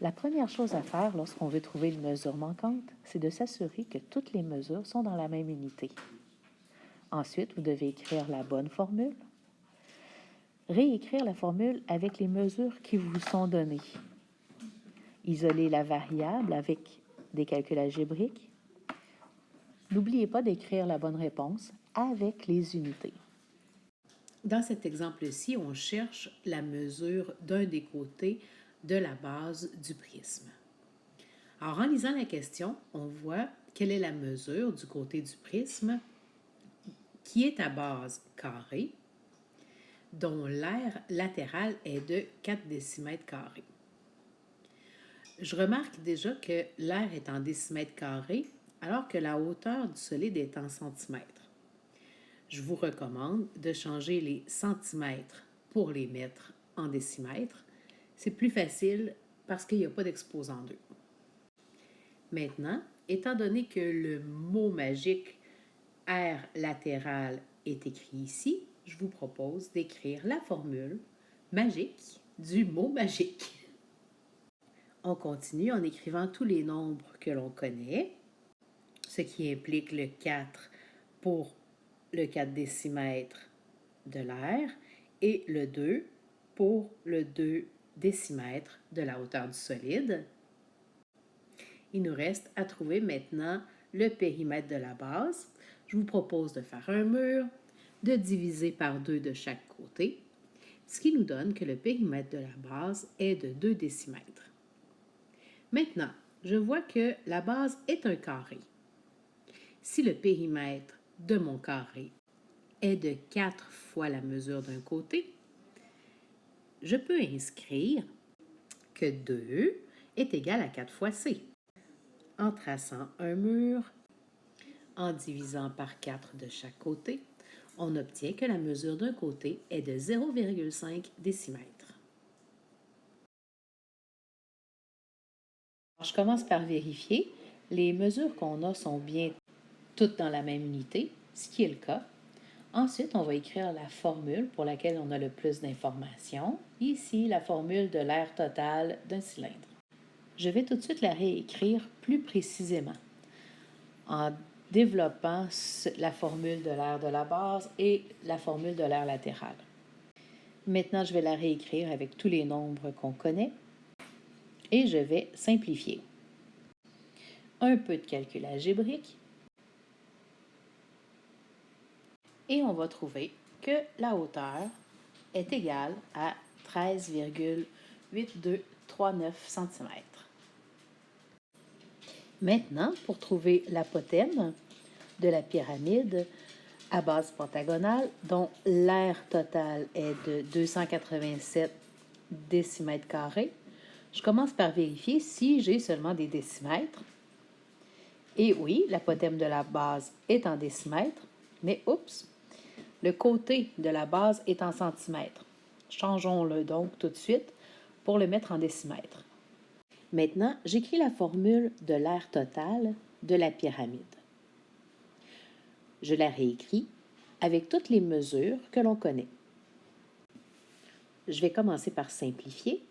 La première chose à faire lorsqu'on veut trouver une mesure manquante, c'est de s'assurer que toutes les mesures sont dans la même unité. Ensuite, vous devez écrire la bonne formule. Réécrire la formule avec les mesures qui vous sont données. Isoler la variable avec des calculs algébriques. N'oubliez pas d'écrire la bonne réponse avec les unités. Dans cet exemple-ci, on cherche la mesure d'un des côtés de la base du prisme. Alors, en lisant la question, on voit quelle est la mesure du côté du prisme qui est à base carrée, dont l'aire latérale est de 4 décimètres carrés. Je remarque déjà que l'aire est en décimètres carrés, alors que la hauteur du solide est en centimètres. Je vous recommande de changer les centimètres pour les mètres en décimètres. C'est plus facile parce qu'il n'y a pas d'exposant d'eux. Maintenant, étant donné que le mot magique aire latérale est écrit ici, je vous propose d'écrire la formule magique du mot magique. On continue en écrivant tous les nombres que l'on connaît, ce qui implique le 4 pour le 4 décimètres de l'aire et le 2 pour le 2 décimètres de la hauteur du solide. Il nous reste à trouver maintenant le périmètre de la base. Je vous propose de faire un mur, de diviser par 2 de chaque côté, ce qui nous donne que le périmètre de la base est de 2 décimètres. Maintenant, je vois que la base est un carré. Si le périmètre de mon carré est de 4 fois la mesure d'un côté, je peux inscrire que 2 est égal à 4 fois C. En traçant un mur, en divisant par 4 de chaque côté, on obtient que la mesure d'un côté est de 0,5 décimètres. Je commence par vérifier. Les mesures qu'on a sont bien toutes dans la même unité, ce qui est le cas. Ensuite, on va écrire la formule pour laquelle on a le plus d'informations. Ici, la formule de l'aire totale d'un cylindre. Je vais tout de suite la réécrire plus précisément en développant la formule de l'aire de la base et la formule de l'aire latérale. Maintenant, je vais la réécrire avec tous les nombres qu'on connaît et je vais simplifier. Un peu de calcul algébrique et on va trouver que la hauteur est égale à 13,8239 cm. Maintenant, pour trouver l'apothème de la pyramide à base pentagonale, dont l'aire totale est de 287 décimètres carrés, je commence par vérifier si j'ai seulement des décimètres. Et oui, l'apothème de la base est en décimètres, mais oups, le côté de la base est en centimètres. Changeons-le donc tout de suite pour le mettre en décimètres. Maintenant, j'écris la formule de l'aire totale de la pyramide. Je la réécris avec toutes les mesures que l'on connaît. Je vais commencer par simplifier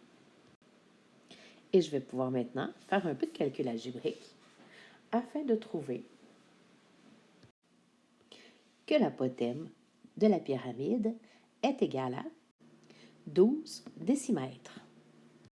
et je vais pouvoir maintenant faire un peu de calcul algébrique afin de trouver que l'apothème de la pyramide est égal à 12 décimètres.